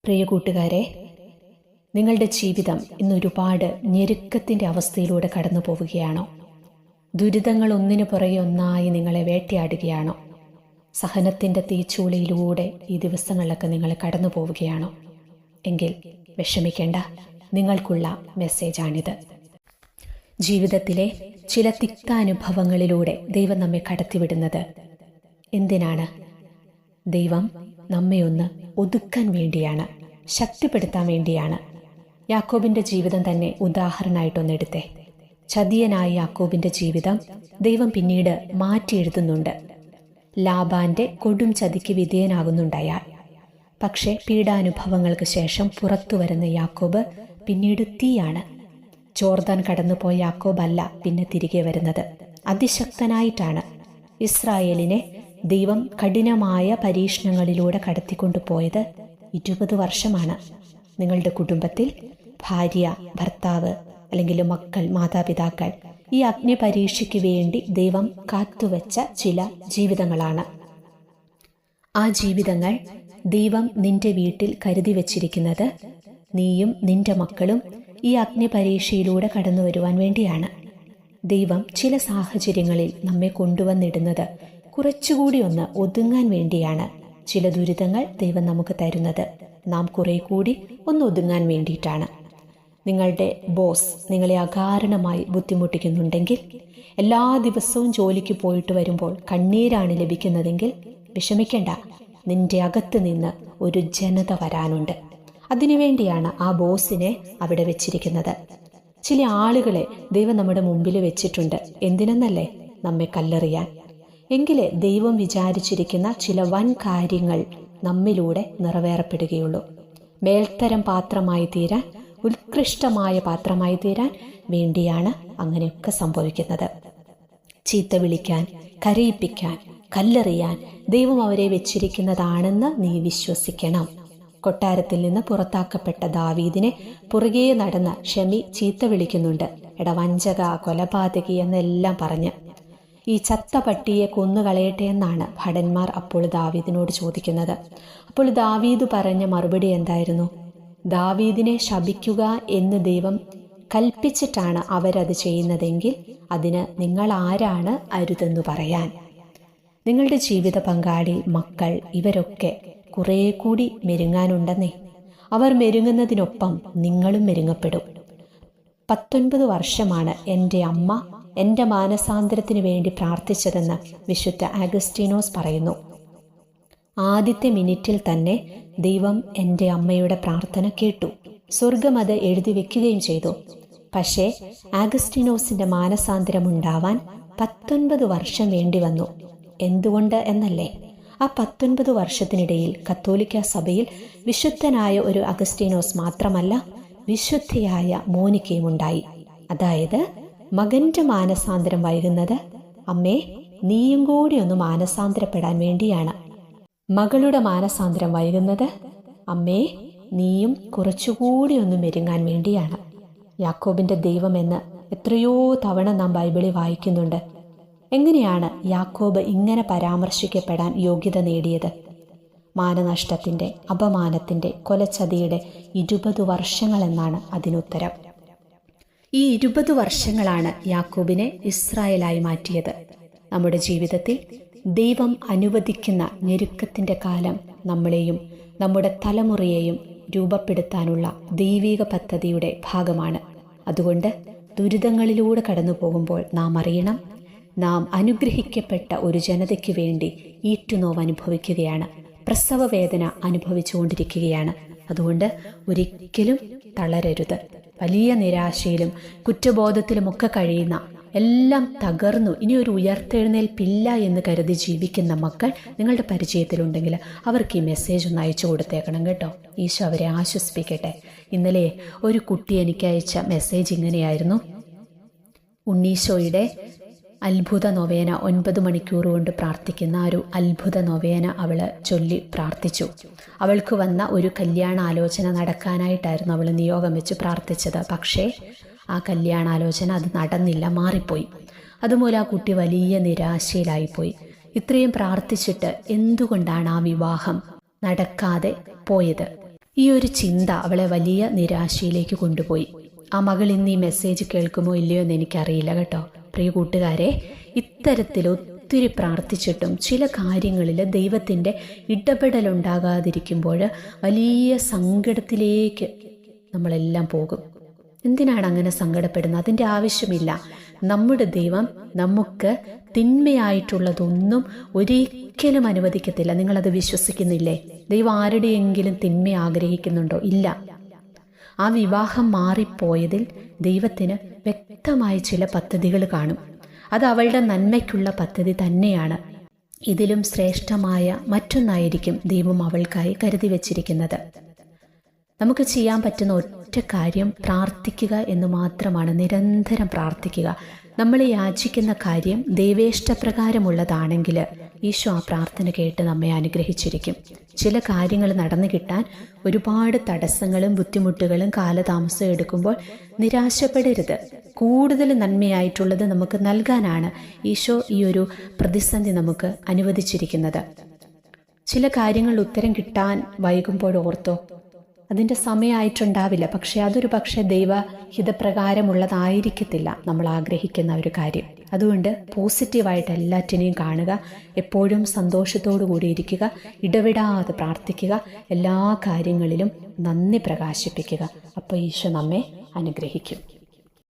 പ്രിയ കൂട്ടുകാരെ, നിങ്ങളുടെ ജീവിതം ഇന്നൊരുപാട് ഞെരുക്കത്തിൻ്റെ അവസ്ഥയിലൂടെ കടന്നു പോവുകയാണോ? ദുരിതങ്ങൾ ഒന്നിനു പുറകെ ഒന്നായി നിങ്ങളെ വേട്ടയാടുകയാണോ? സഹനത്തിൻ്റെ തീച്ചൂളയിലൂടെ ഈ ദിവസങ്ങളിലൊക്കെ നിങ്ങൾ കടന്നു പോവുകയാണോ? എങ്കിൽ വിഷമിക്കേണ്ട, നിങ്ങൾക്കുള്ള മെസ്സേജാണിത്. ജീവിതത്തിലെ ചില തിക്താനുഭവങ്ങളിലൂടെ ദൈവം നമ്മെ കടത്തിവിടുന്നത് എന്തിനാണ്? ദൈവം നമ്മെ ഒന്ന് ഒതുക്കാൻ വേണ്ടിയാണ്, ശക്തിപ്പെടുത്താൻ വേണ്ടിയാണ്. യാക്കോബിൻ്റെ ജീവിതം തന്നെ ഉദാഹരണമായിട്ടൊന്നെടുത്തേ. ചതിയനായ യാക്കോബിൻ്റെ ജീവിതം ദൈവം പിന്നീട് മാറ്റി എഴുതുന്നുണ്ട്. ലാബാന്റെ കൊടും ചതിക്ക് വിധേയനാകുന്നുണ്ടയാൾ. പക്ഷേ പീഡാനുഭവങ്ങൾക്ക് ശേഷം പുറത്തു വരുന്ന യാക്കോബ് പിന്നീട് തീയാണ്. ജോർദാൻ കടന്നുപോയ യാക്കോബല്ല പിന്നെ തിരികെ വരുന്നത്. അതിശക്തനായിട്ടാണ്. ഇസ്രായേലിനെ ദൈവം കഠിനമായ പരീക്ഷണങ്ങളിലൂടെ കടത്തിക്കൊണ്ടുപോയത് 20 വർഷമാണ്. നിങ്ങളുടെ കുടുംബത്തിൽ ഭാര്യ, ഭർത്താവ്, അല്ലെങ്കിൽ മക്കൾ, മാതാപിതാക്കൾ, ഈ അഗ്നിപരീക്ഷയ്ക്ക് വേണ്ടി ദൈവം കാത്തുവച്ച ചില ജീവിതങ്ങളാണ്. ആ ജീവിതങ്ങൾ ദൈവം നിന്റെ വീട്ടിൽ കരുതി വച്ചിരിക്കുന്നത് നീയും നിന്റെ മക്കളും ഈ അഗ്നിപരീക്ഷയിലൂടെ കടന്നു വരുവാൻ വേണ്ടിയാണ്. ദൈവം ചില സാഹചര്യങ്ങളിൽ നമ്മെ കൊണ്ടുവന്നിടുന്നത് കുറച്ചുകൂടി ഒന്ന് ഒതുങ്ങാൻ വേണ്ടിയാണ്. ചില ദുരിതങ്ങൾ ദൈവം നമുക്ക് തരുന്നത് നാം കുറെ കൂടി ഒന്ന് ഒതുങ്ങാൻ വേണ്ടിയിട്ടാണ്. നിങ്ങളുടെ ബോസ് നിങ്ങളെ അകാരണമായി ബുദ്ധിമുട്ടിക്കുന്നുണ്ടെങ്കിൽ, എല്ലാ ദിവസവും ജോലിക്ക് പോയിട്ട് വരുമ്പോൾ കണ്ണീരാണ് ലഭിക്കുന്നതെങ്കിൽ വിഷമിക്കേണ്ട. നിന്റെ അകത്ത് നിന്ന് ഒരു ജനത വരാനുണ്ട്. അതിനുവേണ്ടിയാണ് ആ ബോസിനെ അവിടെ വെച്ചിരിക്കുന്നത്. ചില ആളുകളെ ദൈവം നമ്മുടെ മുമ്പിൽ വെച്ചിട്ടുണ്ട്. എന്തിനെന്നല്ലേ? നമ്മെ കല്ലെറിയാൻ. എങ്കിലേ ദൈവം വിചാരിച്ചിരിക്കുന്ന ചില വൻ കാര്യങ്ങൾ നമ്മിലൂടെ നിറവേറപ്പെടുകയുള്ളൂ. മേൽത്തരം പാത്രമായി തീരാൻ, ഉത്കൃഷ്ടമായ പാത്രമായി തീരാൻ വേണ്ടിയാണ് അങ്ങനെയൊക്കെ സംഭവിക്കുന്നത്. ചീത്ത വിളിക്കാൻ, കരയിപ്പിക്കാൻ, കല്ലെറിയാൻ ദൈവം അവരെ വെച്ചിരിക്കുന്നതാണെന്ന് നീ വിശ്വസിക്കണം. കൊട്ടാരത്തിൽ നിന്ന് പുറത്താക്കപ്പെട്ട ദാവീദിനെ പുറകെ നടന്ന ഷെമി ചീത്ത വിളിക്കുന്നുണ്ട്. എടാ വഞ്ചക, കൊലപാതകി എന്നെല്ലാം പറഞ്ഞ്. ഈ ചത്ത പട്ടിയെ കൊന്നുകളയട്ടെ എന്നാണ് ഭടന്മാർ അപ്പോൾ ദാവീദിനോട് ചോദിക്കുന്നത്. അപ്പോൾ ദാവീദ് പറഞ്ഞ മറുപടി എന്തായിരുന്നു? ദാവീദിനെ ശപിക്കുക എന്ന് ദൈവം കൽപ്പിച്ചിട്ടാണ് അവരത് ചെയ്യുന്നതെങ്കിൽ അതിന് നിങ്ങൾ ആരാണ് അരുതെന്ന് പറയാൻ? നിങ്ങളുടെ ജീവിത പങ്കാളി, മക്കൾ, ഇവരൊക്കെ കുറെ കൂടി മെരുങ്ങാനുണ്ടെന്നേ. അവർ മെരുങ്ങുന്നതിനൊപ്പം നിങ്ങളും മെരുങ്ങപ്പെടും. 19 വർഷമാണ് എൻ്റെ അമ്മ എൻ്റെ മാനസാന്തരത്തിന് വേണ്ടി പ്രാർത്ഥിച്ചതെന്ന് വിശുദ്ധ അഗസ്റ്റീനോസ് പറയുന്നു. ആദ്യത്തെ മിനിറ്റിൽ തന്നെ ദൈവം എൻ്റെ അമ്മയുടെ പ്രാർത്ഥന കേട്ടു. സ്വർഗം അത് എഴുതി വെക്കുകയും ചെയ്തു. പക്ഷേ അഗസ്റ്റീനോസിന്റെ മാനസാന്തരം ഉണ്ടാവാൻ 19 വർഷം വേണ്ടി വന്നു. എന്തുകൊണ്ട് എന്നല്ലേ? ആ 19 വർഷത്തിനിടയിൽ കത്തോലിക്ക സഭയിൽ വിശുദ്ധനായ ഒരു അഗസ്റ്റീനോസ് മാത്രമല്ല, വിശുദ്ധയായ മോനിക്കയും ഉണ്ടായി. അതായത് മകന്റെ മാനസാന്തരം വൈകുന്നത് അമ്മേ നീയും കൂടി ഒന്ന് മാനസാന്തരപ്പെടാൻ വേണ്ടിയാണ്. മകളുടെ മാനസാന്തരം വൈകുന്നത് അമ്മേ നീയും കുറച്ചുകൂടി ഒന്ന് മെരുങ്ങാൻ വേണ്ടിയാണ്. യാക്കോബിന്റെ ദൈവമെന്ന് എത്രയോ തവണ നാം ബൈബിളിൽ വായിക്കുന്നുണ്ട്. എങ്ങനെയാണ് യാക്കോബ് ഇങ്ങനെ പരാമർശിക്കപ്പെടാൻ യോഗ്യത നേടിയത്? മാനനഷ്ടത്തിന്റെ, അപമാനത്തിന്റെ, കൊലച്ചതിയുടെ 20 വർഷങ്ങളെന്നാണ് അതിനുത്തരം. ഈ 20 വർഷങ്ങളാണ് യാക്കോബിനെ ഇസ്രായേലായി മാറ്റിയത്. നമ്മുടെ ജീവിതത്തിൽ ദൈവം അനുവദിക്കുന്ന ഞെരുക്കത്തിന്റെ കാലം നമ്മളെയും നമ്മുടെ തലമുറയെയും രൂപപ്പെടുത്താനുള്ള ദൈവിക പദ്ധതിയുടെ ഭാഗമാണ്. അതുകൊണ്ട് ദുരിതങ്ങളിലൂടെ കടന്നു പോകുമ്പോൾ നാം അറിയണം, നാം അനുഗ്രഹിക്കപ്പെട്ട ഒരു ജനതയ്ക്ക് വേണ്ടി ഈറ്റുനോവ് അനുഭവിക്കുകയാണ്, പ്രസവ വേദന അനുഭവിച്ചുകൊണ്ടിരിക്കുകയാണ്. അതുകൊണ്ട് ഒരിക്കലും തളരരുത്. വലിയ നിരാശയിലും കുറ്റബോധത്തിലുമൊക്കെ കഴിയുന്ന, എല്ലാം തകർന്നു ഇനി ഒരു ഉയർത്തെഴുന്നേൽപ്പില്ല എന്ന് കരുതി ജീവിക്കുന്ന മക്കൾ നിങ്ങളുടെ പരിചയത്തിലുണ്ടെങ്കിൽ അവർക്ക് ഈ മെസ്സേജ് ഒന്ന് അയച്ചു കൊടുത്തേക്കണം കേട്ടോ. ഈശോ അവരെ ആശ്വസിപ്പിക്കട്ടെ. ഇന്നലെ ഒരു കുട്ടി എനിക്ക് അയച്ച മെസ്സേജ് ഇങ്ങനെയായിരുന്നു. ഉണ്ണീശോയുടെ അത്ഭുത നൊവേന 9 മണിക്കൂർ കൊണ്ട് പ്രാർത്ഥിക്കുന്ന ഒരു അത്ഭുത നൊവേന അവൾ ചൊല്ലി പ്രാർത്ഥിച്ചു. അവൾക്ക് വന്ന ഒരു കല്യാണാലോചന നടക്കാനായിട്ടായിരുന്നു അവൾ നിയോഗം വെച്ച് പ്രാർത്ഥിച്ചത്. പക്ഷേ ആ കല്യാണാലോചന അത് നടന്നില്ല, മാറിപ്പോയി. അതുമൂലം ആ കുട്ടി വലിയ നിരാശയിലായിപ്പോയി. ഇത്രയും പ്രാർത്ഥിച്ചിട്ട് എന്തുകൊണ്ടാണ് ആ വിവാഹം നടക്കാതെ പോയത്? ഈ ഒരു ചിന്ത അവളെ വലിയ നിരാശയിലേക്ക് കൊണ്ടുപോയി. ആ മകൾ ഇന്ന് ഈ മെസ്സേജ് കേൾക്കുമോ ഇല്ലയോ എന്ന് എനിക്കറിയില്ല കേട്ടോ. പ്രിയ കൂട്ടുകാരെ, ഇത്തരത്തിൽ ഒത്തിരി പ്രാർത്ഥിച്ചിട്ടും ചില കാര്യങ്ങളിൽ ദൈവത്തിൻ്റെ ഇടപെടലുണ്ടാകാതിരിക്കുമ്പോൾ വലിയ സങ്കടത്തിലേക്ക് നമ്മളെല്ലാം പോകും. എന്തിനാണ് അങ്ങനെ സങ്കടപ്പെടുന്നത്? അതിൻ്റെ ആവശ്യമില്ല. നമ്മുടെ ദൈവം നമുക്ക് തിന്മയായിട്ടുള്ളതൊന്നും ഒരിക്കലും അനുവദിക്കത്തില്ല. നിങ്ങളത് വിശ്വസിക്കുന്നില്ലേ? ദൈവം ആരുടെയെങ്കിലും തിന്മ ആഗ്രഹിക്കുന്നുണ്ടോ? ഇല്ല. ആ വിവാഹം മാറിപ്പോയതിൽ ദൈവത്തിന് വ്യക്തമായ ചില പദ്ധതികൾ കാണും. അത് അവളുടെ നന്മയ്ക്കുള്ള പദ്ധതി തന്നെയാണ്. ഇതിലും ശ്രേഷ്ഠമായ മറ്റൊന്നായിരിക്കും ദൈവം അവൾക്കായി കരുതി വച്ചിരിക്കുന്നത്. നമുക്ക് ചെയ്യാൻ പറ്റുന്ന ഒറ്റ കാര്യം പ്രാർത്ഥിക്കുക എന്ന് മാത്രമാണ്. നിരന്തരം പ്രാർത്ഥിക്കുക. നമ്മൾ യാചിക്കുന്ന കാര്യം ദൈവേഷ്ടപ്രകാരമുള്ളതാണെങ്കിൽ ഈശോ ആ പ്രാർത്ഥന കേട്ട് നമ്മെ അനുഗ്രഹിച്ചിരിക്കും. ചില കാര്യങ്ങൾ നടന്നു കിട്ടാൻ ഒരുപാട് തടസ്സങ്ങളും ബുദ്ധിമുട്ടുകളും കാലതാമസവും എടുക്കുമ്പോൾ നിരാശപ്പെടരുത്. കൂടുതൽ നന്മയായിട്ടുള്ളത് നമുക്ക് നൽകാനാണ് ഈശോ ഈ ഒരു പ്രതിസന്ധി നമുക്ക് അനുവദിച്ചിരിക്കുന്നത്. ചില കാര്യങ്ങളിൽ ഉത്തരം കിട്ടാൻ വൈകുമ്പോൾ ഓർത്തോ, അതിൻ്റെ സമയമായിട്ടുണ്ടാവില്ല. പക്ഷെ അതൊരു പക്ഷേ ദൈവഹിതപ്രകാരമുള്ളതായിരിക്കത്തില്ല നമ്മൾ ആഗ്രഹിക്കുന്ന ഒരു കാര്യം. അതുകൊണ്ട് പോസിറ്റീവായിട്ട് എല്ലാറ്റിനെയും കാണുക, എപ്പോഴും സന്തോഷത്തോടു കൂടി ഇരിക്കുക, ഇടവിടാതെ പ്രാർത്ഥിക്കുക, എല്ലാ കാര്യങ്ങളിലും നന്ദി പ്രകാശിപ്പിക്കുക. അപ്പോൾ ഈശോ നമ്മെ അനുഗ്രഹിക്കും.